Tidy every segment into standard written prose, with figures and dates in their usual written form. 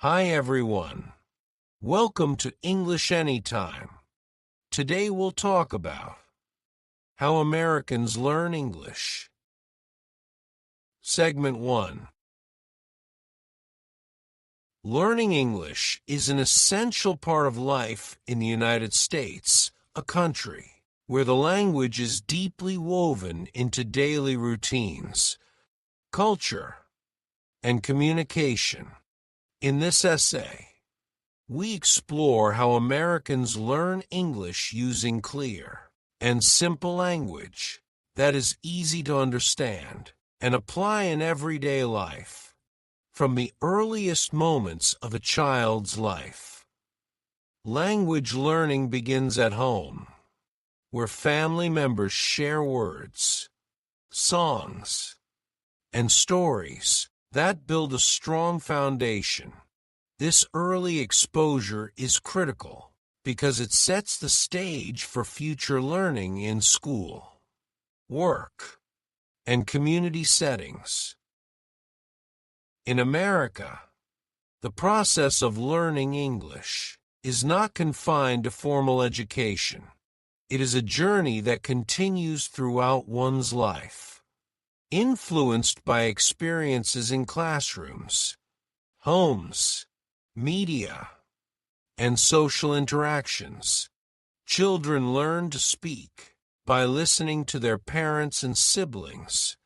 Hi everyone. Welcome to English Anytime. Today we'll talk about how Americans learn English. Segment 1. Learning English is an essential part of life in the United States, a country where the language is deeply woven into daily routines, culture, and communication. In this essay, we explore how Americans learn English using clear and simple language that is easy to understand and apply in everyday life, from the earliest moments of a child's life. Language learning begins at home, where family members share words, songs, and stories that build a strong foundation. This early exposure is critical because it sets the stage for future learning in school, work, and community settings. In America, the process of learning English is not confined to formal education. It is a journey that continues throughout one's life, influenced by experiences in classrooms, homes, media, and social interactions. Children learn to speak by listening to their parents and siblings,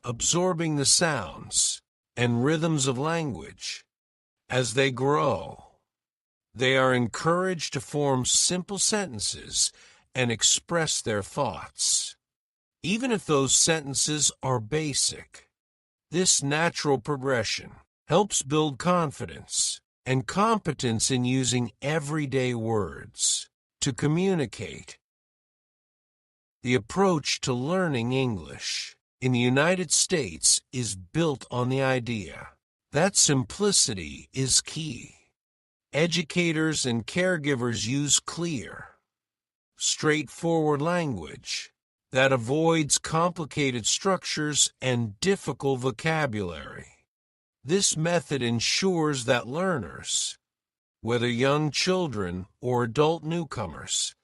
absorbing the sounds and rhythms of language. As they grow, they are encouraged to form simple sentences and express their thoughts. Even if those sentences are basic, this natural progression helps build confidence and competence in using everyday words to communicate. The approach to learning English in the United States is built on the idea that simplicity is key. Educators and caregivers use clear, straightforward language that avoids complicated structures and difficult vocabulary. This method ensures that learners, whether young children or adult newcomers,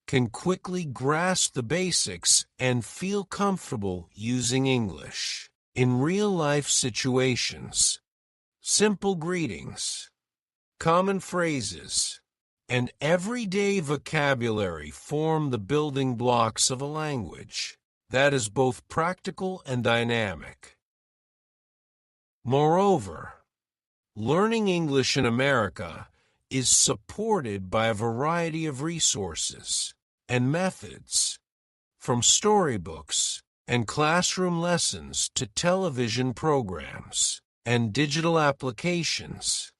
can quickly grasp the basics and feel comfortable using English in real-life situations. Simple greetings, common phrases, and everyday vocabulary form the building blocks of a language that is both practical and dynamic. Moreover, learning English in America is supported by a variety of resources and methods, from storybooks and classroom lessons to television programs and digital applications.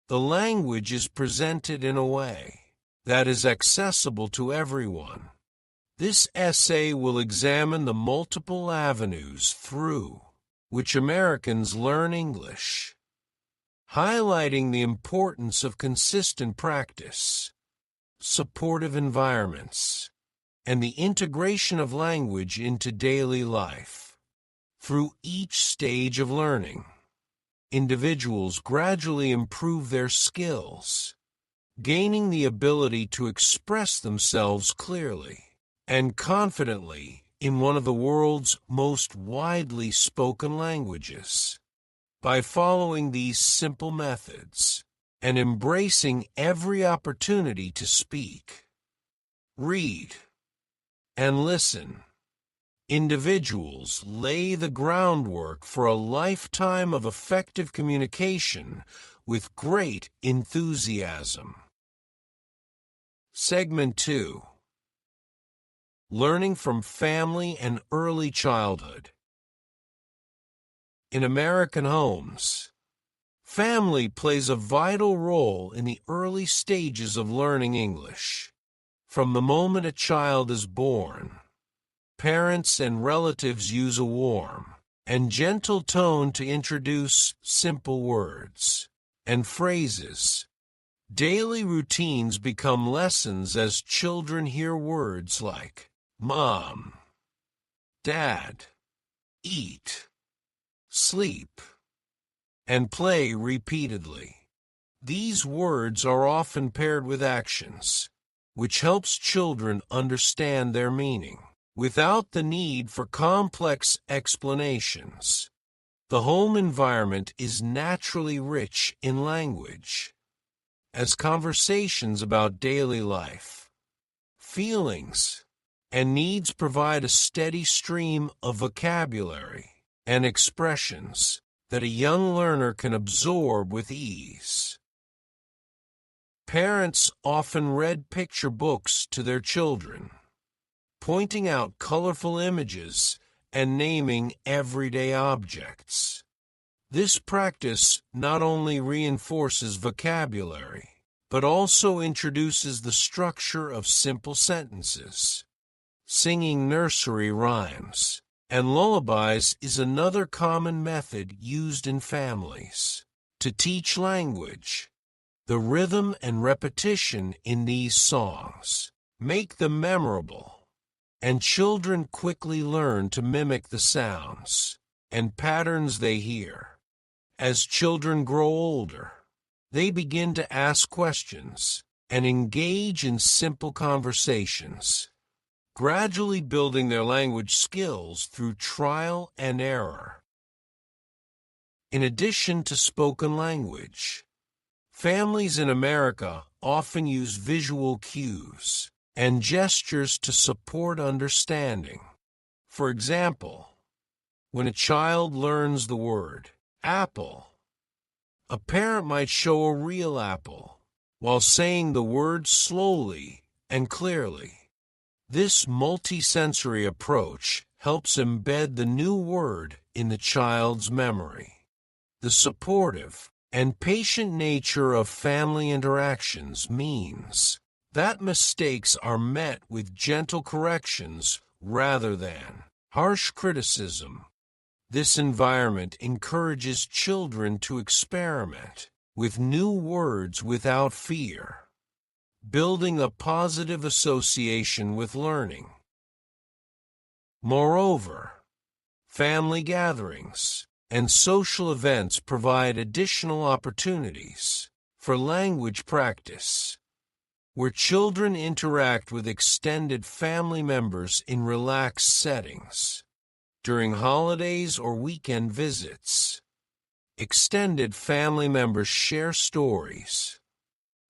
The language is presented in a way that is accessible to everyone. This essay will examine the multiple avenues through which Americans learn English, highlighting the importance of consistent practice, supportive environments, and the integration of language into daily life. Through each stage of learning, individuals gradually improve their skills, gaining the ability to express themselves clearly and confidently in one of the world's most widely spoken languages. By following these simple methods and embracing every opportunity to speak, read, and listen, individuals lay the groundwork for a lifetime of effective communication with great enthusiasm. Segment 2. Learning from family and early childhood. In American homes, family plays a vital role in the early stages of learning English. From the moment a child is born, parents and relatives use a warm and gentle tone to introduce simple words and phrases. Daily routines become lessons as children hear words like mom, dad, eat, sleep, and play repeatedly. These words are often paired with actions, which helps children understand their meaning without the need for complex explanations. The home environment is naturally rich in language, as conversations about daily life, feelings, and needs provide a steady stream of vocabulary and expressions that a young learner can absorb with ease. Parents often read picture books to their children, pointing out colorful images and naming everyday objects. This practice not only reinforces vocabulary, but also introduces the structure of simple sentences. Singing nursery rhymes and lullabies is another common method used in families to teach language. The rhythm and repetition in these songs make them memorable, and children quickly learn to mimic the sounds and patterns they hear. As children grow older, they begin to ask questions and engage in simple conversations, gradually building their language skills through trial and error. In addition to spoken language, families in America often use visual cues and gestures to support understanding. For example, when a child learns the word apple, a parent might show a real apple while saying the word slowly and clearly. This multisensory approach helps embed the new word in the child's memory. The supportive and patient nature of family interactions means that mistakes are met with gentle corrections rather than harsh criticism. This environment encourages children to experiment with new words without fear, building a positive association with learning. Moreover, family gatherings and social events provide additional opportunities for language practice, where children interact with extended family members in relaxed settings. During holidays or weekend visits, extended family members share stories,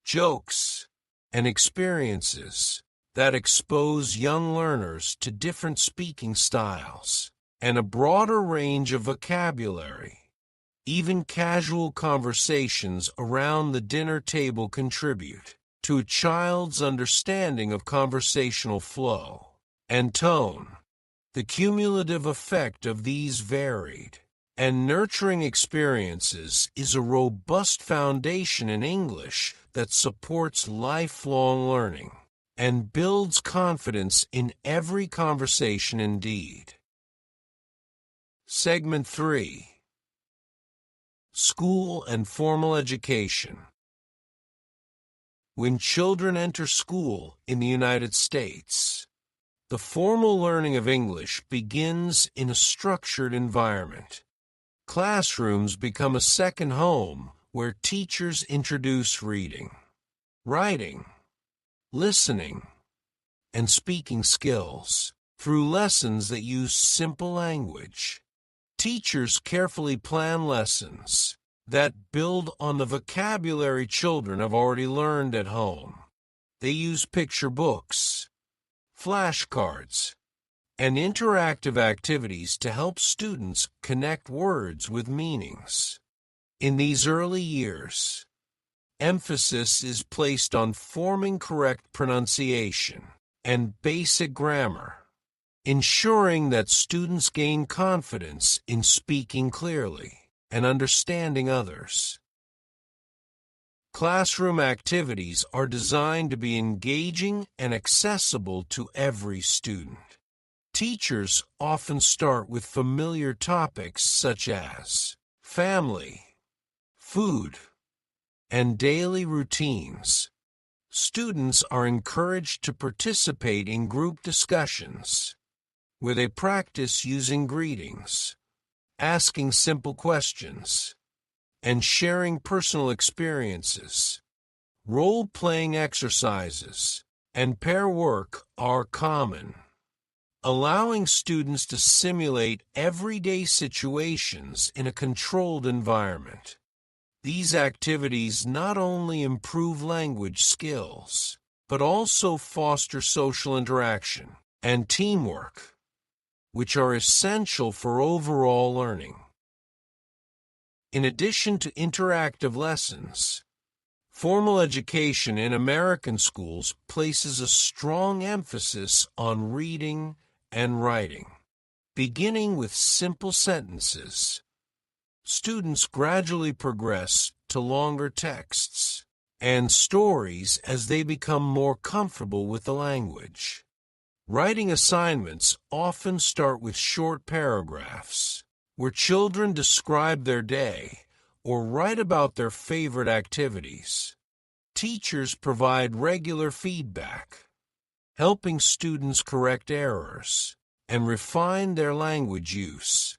jokes, and experiences that expose young learners to different speaking styles and a broader range of vocabulary. Even casual conversations around the dinner table contribute to a child's understanding of conversational flow and tone. The cumulative effect of these varied and nurturing experiences is a robust foundation in English that supports lifelong learning and builds confidence in every conversation indeed. Segment 3. School and Formal Education. When children enter school in the United States, the formal learning of English begins in a structured environment. Classrooms become a second home where teachers introduce reading, writing, listening, and speaking skills through lessons that use simple language. Teachers carefully plan lessons that build on the vocabulary children have already learned at home. They use picture books, flashcards, and interactive activities to help students connect words with meanings. In these early years, emphasis is placed on forming correct pronunciation and basic grammar, ensuring that students gain confidence in speaking clearly and understanding others. Classroom activities are designed to be engaging and accessible to every student. Teachers often start with familiar topics such as family, food, and daily routines. Students are encouraged to participate in group discussions, where they practice using greetings, asking simple questions, and sharing personal experiences. Role-playing exercises and pair work are common, allowing students to simulate everyday situations in a controlled environment. These activities not only improve language skills, but also foster social interaction and teamwork, which are essential for overall learning. In addition to interactive lessons, formal education in American schools places a strong emphasis on reading and writing. Beginning with simple sentences, students gradually progress to longer texts and stories as they become more comfortable with the language. Writing assignments often start with short paragraphs, where children describe their day or write about their favorite activities. Teachers provide regular feedback, helping students correct errors and refine their language use.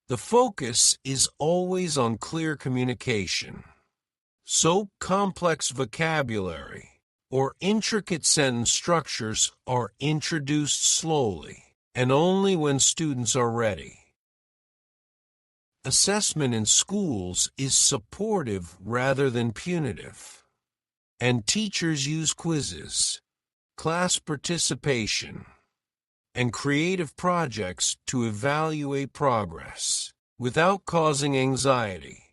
The focus is always on clear communication, so complex vocabulary or intricate sentence structures are introduced slowly and only when students are ready. Assessment in schools is supportive rather than punitive, and teachers use quizzes, class participation, and creative projects to evaluate progress without causing anxiety.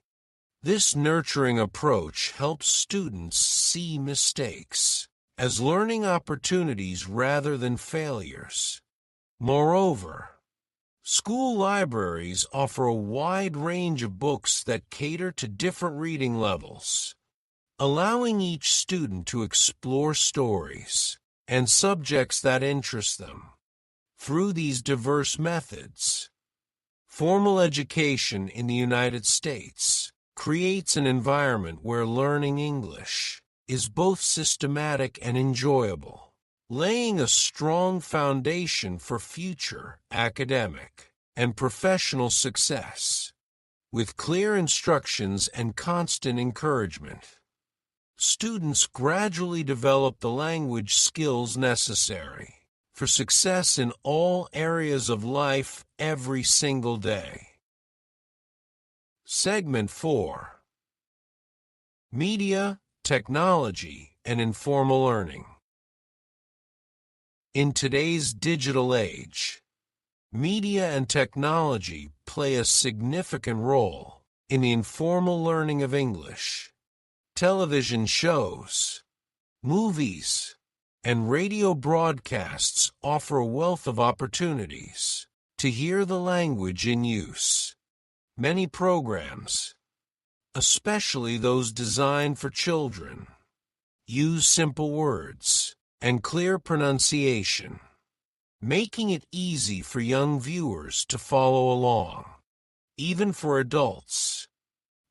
This nurturing approach helps students see mistakes as learning opportunities rather than failures. Moreover, school libraries offer a wide range of books that cater to different reading levels, allowing each student to explore stories and subjects that interest them. Through these diverse methods, formal education in the United States creates an environment where learning English is both systematic and enjoyable, laying a strong foundation for future academic and professional success. With clear instructions and constant encouragement, students gradually develop the language skills necessary for success in all areas of life every single day. Segment 4. Media, Technology, and Informal Learning. In today's digital age, media and technology play a significant role in the informal learning of English. Television shows, movies, and radio broadcasts offer a wealth of opportunities to hear the language in use. Many programs, especially those designed for children, use simple words and clear pronunciation, making it easy for young viewers to follow along. Even for adults,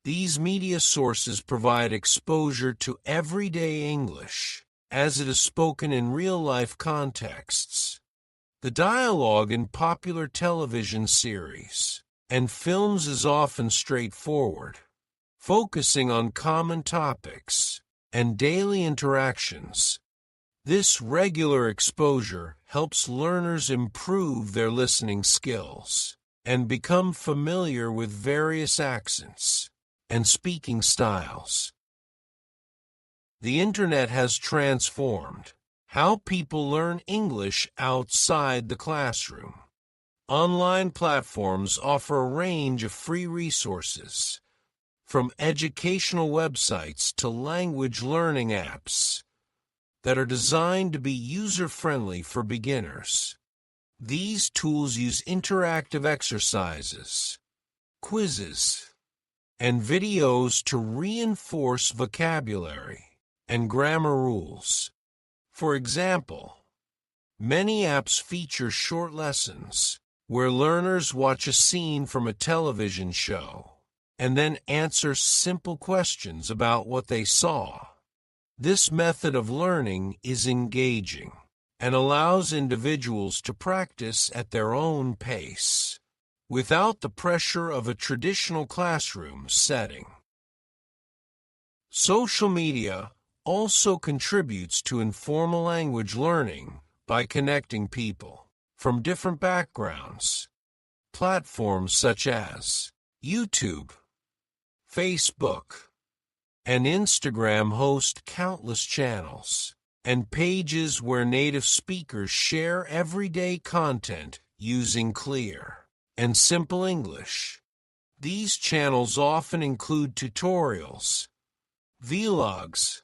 these media sources provide exposure to everyday English as it is spoken in real-life contexts. The dialogue in popular television series and films is often straightforward, focusing on common topics and daily interactions. This regular exposure helps learners improve their listening skills and become familiar with various accents and speaking styles. The Internet has transformed how people learn English outside the classroom. Online platforms offer a range of free resources, from educational websites to language learning apps, that are designed to be user-friendly for beginners. These tools use interactive exercises, quizzes, and videos to reinforce vocabulary and grammar rules. For example, many apps feature short lessons where learners watch a scene from a television show and then answer simple questions about what they saw. This method of learning is engaging and allows individuals to practice at their own pace, without the pressure of a traditional classroom setting. Social media also contributes to informal language learning by connecting people from different backgrounds. Platforms such as YouTube, Facebook, and Instagram host countless channels and pages where native speakers share everyday content using clear and simple English. These channels often include tutorials, vlogs,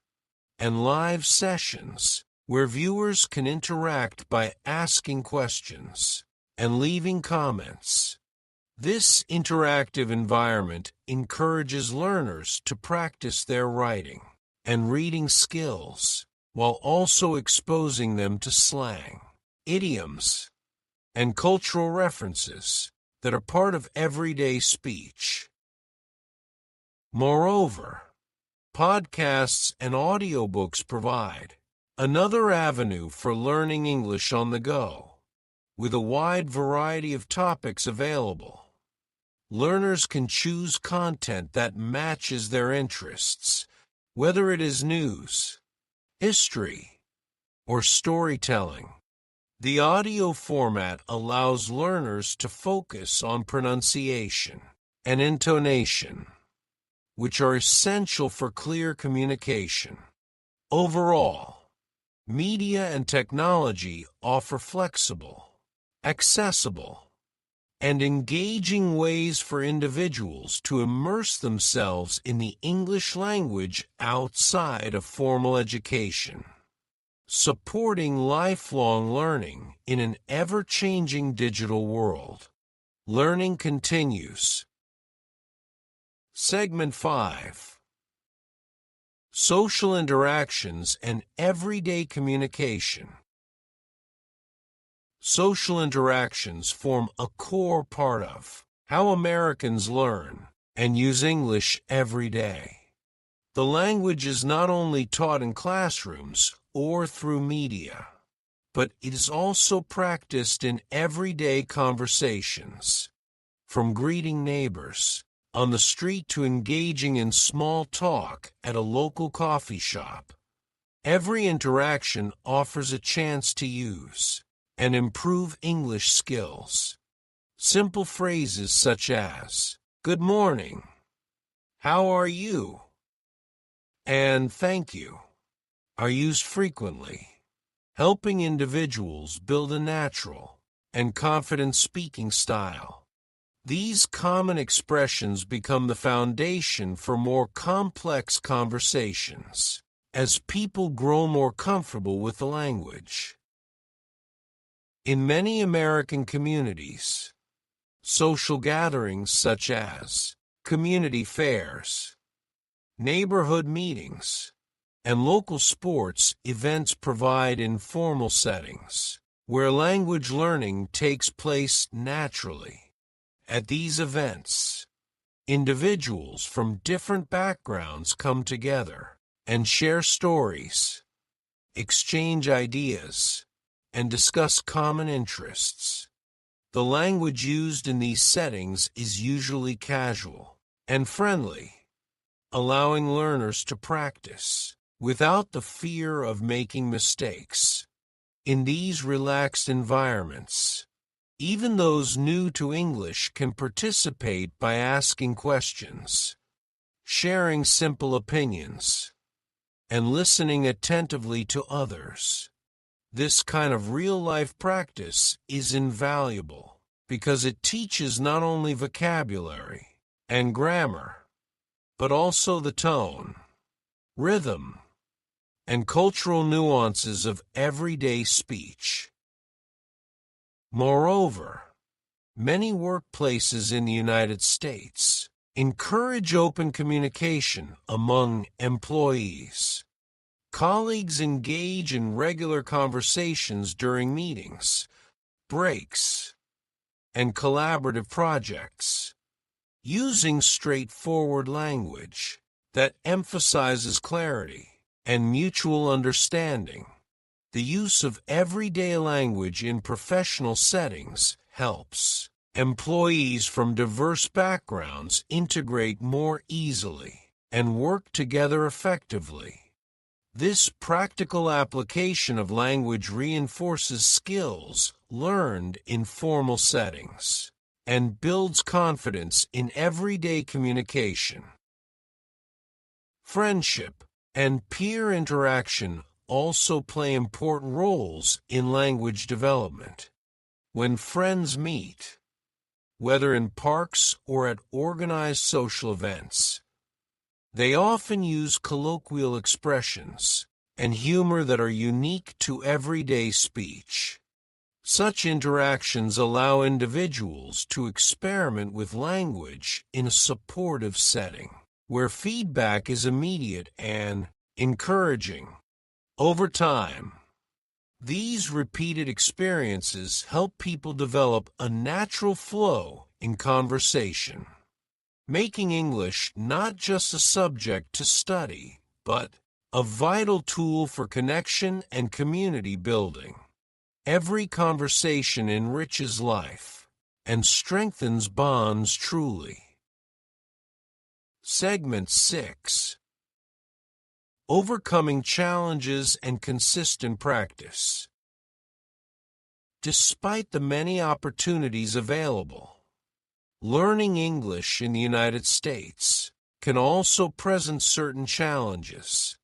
and live sessions where viewers can interact by asking questions and leaving comments. This interactive environment encourages learners to practice their writing and reading skills while also exposing them to slang, idioms, and cultural references that are part of everyday speech. Moreover, podcasts and audiobooks provide another avenue for learning English on the go, with a wide variety of topics available. Learners can choose content that matches their interests, whether it is news, history, or storytelling. The audio format allows learners to focus on pronunciation and intonation, which are essential for clear communication. Overall, media and technology offer flexible, accessible, and engaging ways for individuals to immerse themselves in the English language outside of formal education, supporting lifelong learning in an ever-changing digital world. Learning continues. Segment 5. Social interactions and everyday communication. Social interactions form a core part of how Americans learn and use English every day. The language is not only taught in classrooms or through media, but it is also practiced in everyday conversations, from greeting neighbors on the street to engaging in small talk at a local coffee shop. Every interaction offers a chance to use and improve English skills. Simple phrases such as, "Good morning," "How are you?" and "Thank you" are used frequently, helping individuals build a natural and confident speaking style. These common expressions become the foundation for more complex conversations as people grow more comfortable with the language. In many American communities, social gatherings such as community fairs, neighborhood meetings, and local sports events provide informal settings where language learning takes place naturally. At these events, individuals from different backgrounds come together and share stories, exchange ideas, and discuss common interests. The language used in these settings is usually casual and friendly, allowing learners to practice without the fear of making mistakes. In these relaxed environments, even those new to English can participate by asking questions, sharing simple opinions, and listening attentively to others. This kind of real-life practice is invaluable because it teaches not only vocabulary and grammar, but also the tone, rhythm, and cultural nuances of everyday speech. Moreover, many workplaces in the United States encourage open communication among employees. Colleagues engage in regular conversations during meetings, breaks, and collaborative projects, using straightforward language that emphasizes clarity and mutual understanding. The use of everyday language in professional settings helps employees from diverse backgrounds integrate more easily and work together effectively. This practical application of language reinforces skills learned in formal settings and builds confidence in everyday communication. Friendship and peer interaction also play important roles in language development. When friends meet, whether in parks or at organized social events, they often use colloquial expressions and humor that are unique to everyday speech. Such interactions allow individuals to experiment with language in a supportive setting, where feedback is immediate and encouraging. Over time, these repeated experiences help people develop a natural flow in conversation, making English not just a subject to study, but a vital tool for connection and community building. Every conversation enriches life and strengthens bonds truly. Segment 6. Overcoming challenges and consistent practice. Despite the many opportunities available, learning English in the United States can also present certain challenges.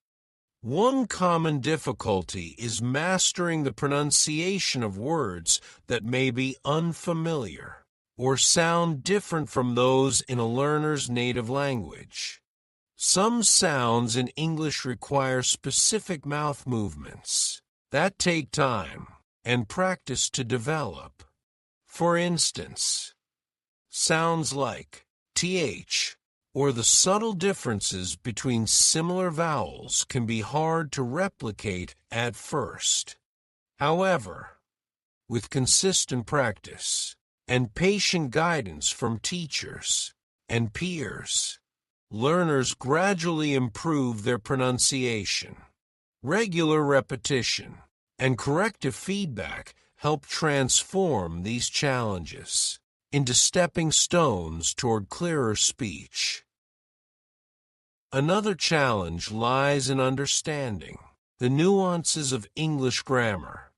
One common difficulty is mastering the pronunciation of words that may be unfamiliar or sound different from those in a learner's native language. Some sounds in English require specific mouth movements that take time and practice to develop. For instance, sounds like th or the subtle differences between similar vowels can be hard to replicate at first. However, with consistent practice and patient guidance from teachers and peers, learners gradually improve their pronunciation. Regular repetition and corrective feedback help transform these challenges into stepping stones toward clearer speech. Another challenge lies in understanding the nuances of English grammar.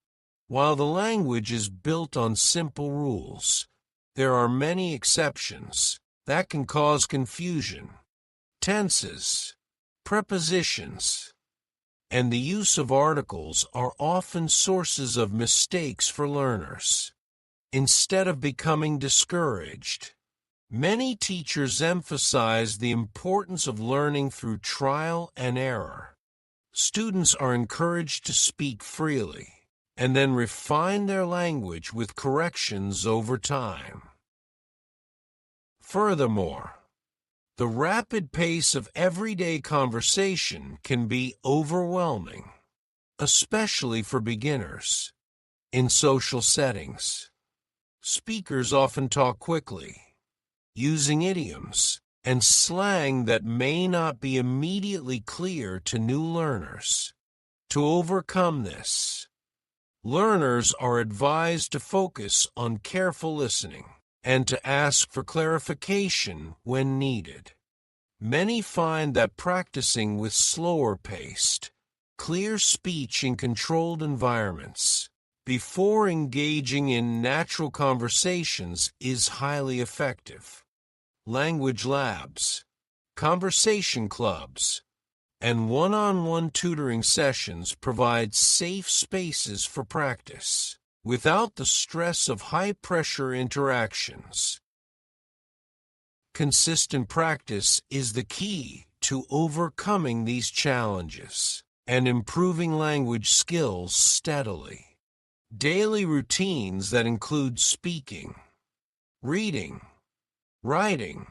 While the language is built on simple rules, there are many exceptions that can cause confusion. Tenses, prepositions, and the use of articles are often sources of mistakes for learners. Instead of becoming discouraged, many teachers emphasize the importance of learning through trial and error. Students are encouraged to speak freely and then refine their language with corrections over time. Furthermore, the rapid pace of everyday conversation can be overwhelming, especially for beginners. In social settings, speakers often talk quickly, using idioms and slang that may not be immediately clear to new learners. To overcome this, learners are advised to focus on careful listening and to ask for clarification when needed. Many find that practicing with slower-paced, clear speech in controlled environments before engaging in natural conversations is highly effective. Language labs, conversation clubs, and one-on-one tutoring sessions provide safe spaces for practice without the stress of high-pressure interactions. Consistent practice is the key to overcoming these challenges and improving language skills steadily. Daily routines that include speaking, reading, writing,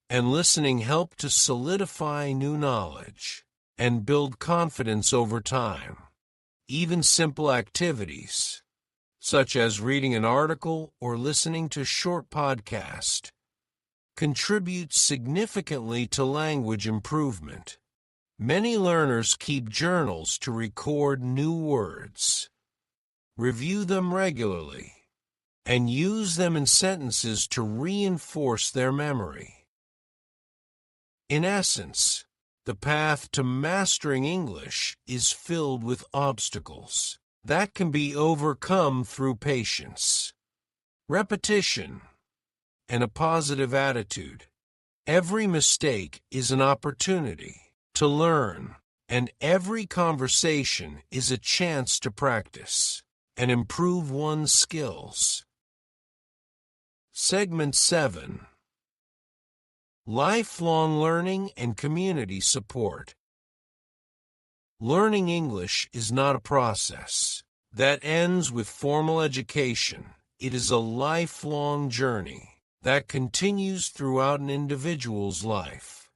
and listening help to solidify new knowledge and build confidence over time. Even simple activities, such as reading an article or listening to a short podcast, contribute significantly to language improvement. Many learners keep journals to record new words, review them regularly, and use them in sentences to reinforce their memory. In essence, the path to mastering English is filled with obstacles that can be overcome through patience, repetition, and a positive attitude. Every mistake is an opportunity to learn, and every conversation is a chance to practice and improve one's skills. Segment 7. Lifelong learning and community support. Learning English is not a process that ends with formal education. It is a lifelong journey that continues throughout an individual's life.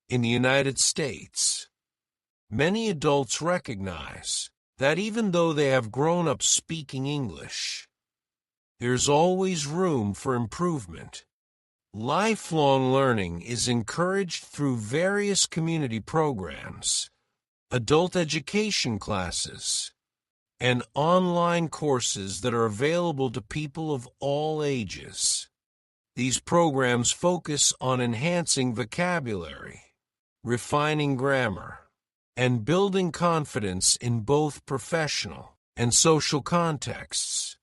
In the United States, many adults recognize that even though they have grown up speaking English, there's always room for improvement. Lifelong learning is encouraged through various community programs, adult education classes, and online courses that are available to people of all ages. These programs focus on enhancing vocabulary, refining grammar, and building confidence in both professional and social contexts.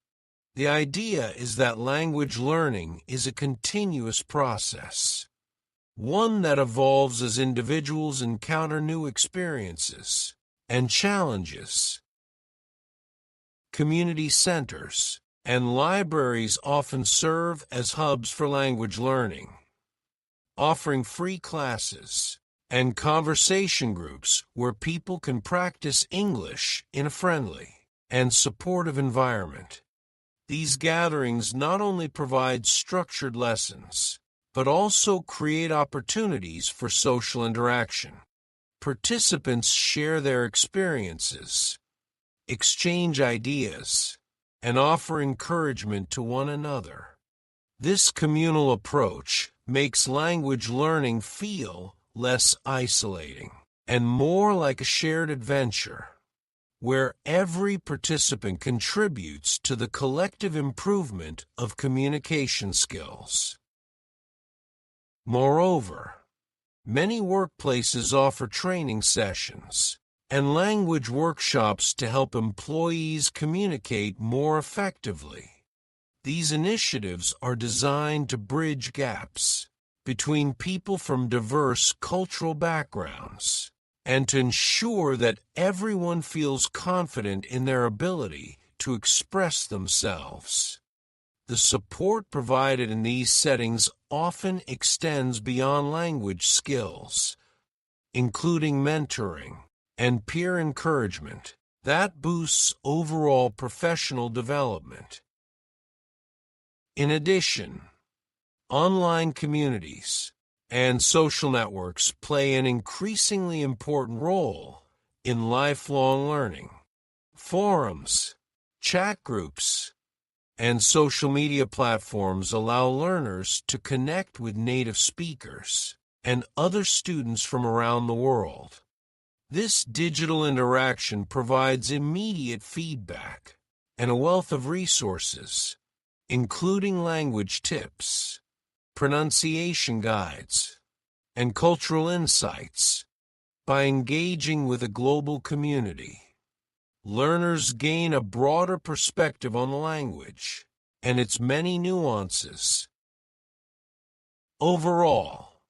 The idea is that language learning is a continuous process, one that evolves as individuals encounter new experiences and challenges. Community centers and libraries often serve as hubs for language learning, offering free classes and conversation groups where people can practice English in a friendly and supportive environment. These gatherings not only provide structured lessons, but also create opportunities for social interaction. Participants share their experiences, exchange ideas, and offer encouragement to one another. This communal approach makes language learning feel less isolating and more like a shared adventure, where every participant contributes to the collective improvement of communication skills. Moreover, many workplaces offer training sessions and language workshops to help employees communicate more effectively. These initiatives are designed to bridge gaps between people from diverse cultural backgrounds and to ensure that everyone feels confident in their ability to express themselves. The support provided in these settings often extends beyond language skills, including mentoring and peer encouragement that boosts overall professional development. In addition, online communities and social networks play an increasingly important role in lifelong learning. Forums, chat groups, and social media platforms allow learners to connect with native speakers and other students from around the world. This digital interaction provides immediate feedback and a wealth of resources, including language tips, pronunciation guides, and cultural insights. By engaging with a global community, learners gain a broader perspective on the language and its many nuances. Overall,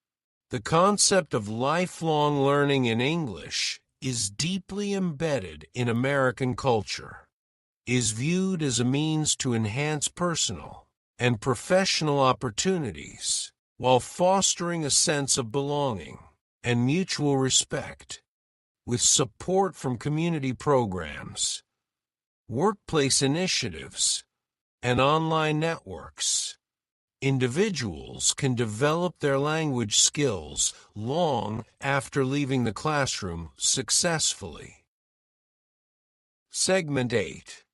the concept of lifelong learning in English is deeply embedded in American culture, is viewed as a means to enhance personal and professional opportunities while fostering a sense of belonging and mutual respect. With support from community programs, workplace initiatives, and online networks, individuals can develop their language skills long after leaving the classroom successfully. Segment 8.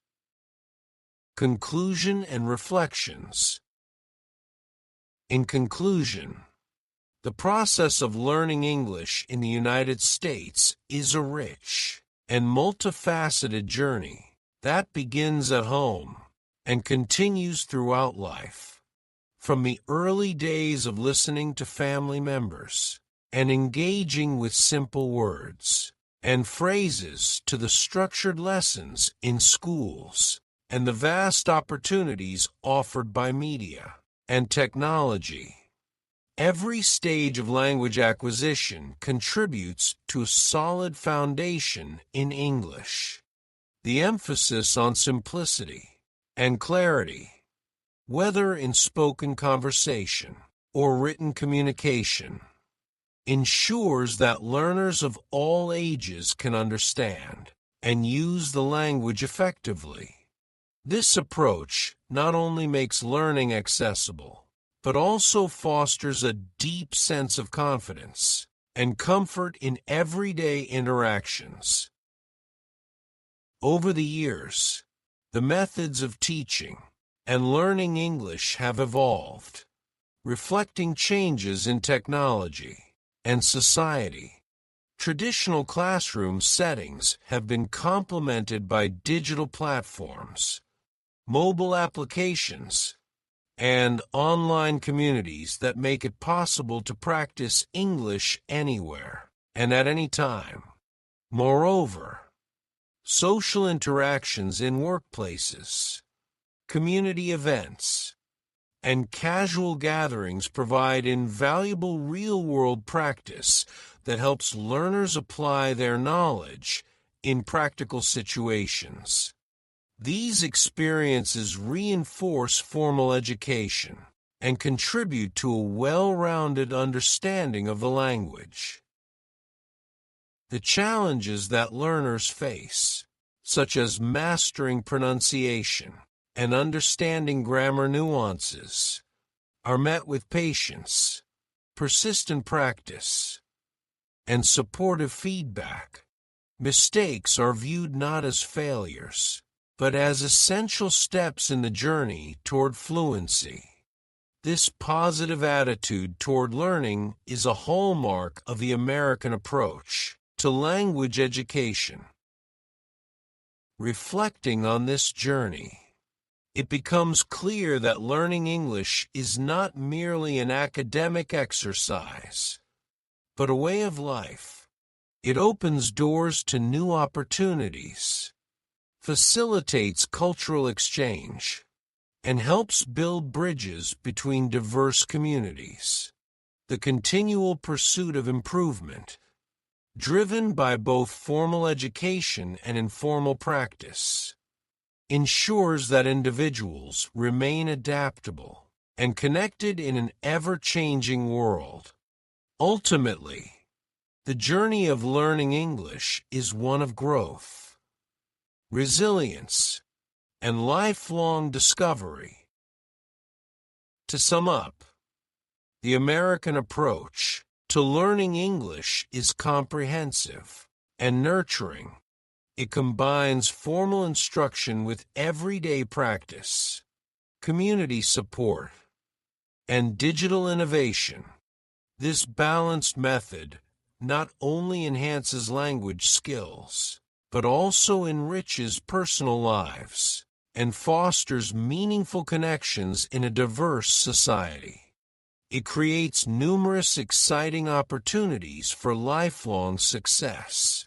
Conclusion and Reflections. In conclusion, the process of learning English in the United States is a rich and multifaceted journey that begins at home and continues throughout life. From the early days of listening to family members and engaging with simple words and phrases to the structured lessons in schools and the vast opportunities offered by media and technology. Every stage of language acquisition contributes to a solid foundation in English. The emphasis on simplicity and clarity, whether in spoken conversation or written communication, ensures that learners of all ages can understand and use the language effectively. This approach not only makes learning accessible, but also fosters a deep sense of confidence and comfort in everyday interactions. Over the years, the methods of teaching and learning English have evolved, reflecting changes in technology and society. Traditional classroom settings have been complemented by digital platforms, mobile applications, and online communities that make it possible to practice English anywhere and at any time. Moreover, social interactions in workplaces, community events, and casual gatherings provide invaluable real-world practice that helps learners apply their knowledge in practical situations. These experiences reinforce formal education and contribute to a well-rounded understanding of the language. The challenges that learners face, such as mastering pronunciation and understanding grammar nuances, are met with patience, persistent practice, and supportive feedback. Mistakes are viewed not as failures, but as essential steps in the journey toward fluency. This positive attitude toward learning is a hallmark of the American approach to language education. Reflecting on this journey, it becomes clear that learning English is not merely an academic exercise, but a way of life. It opens doors to new opportunities, facilitates cultural exchange, and helps build bridges between diverse communities. The continual pursuit of improvement, driven by both formal education and informal practice, ensures that individuals remain adaptable and connected in an ever-changing world. Ultimately, the journey of learning English is one of growth, resilience, and lifelong discovery. To sum up, the American approach to learning English is comprehensive and nurturing. It combines formal instruction with everyday practice, community support, and digital innovation. This balanced method not only enhances language skills, but also enriches personal lives and fosters meaningful connections in a diverse society. It creates numerous exciting opportunities for lifelong success.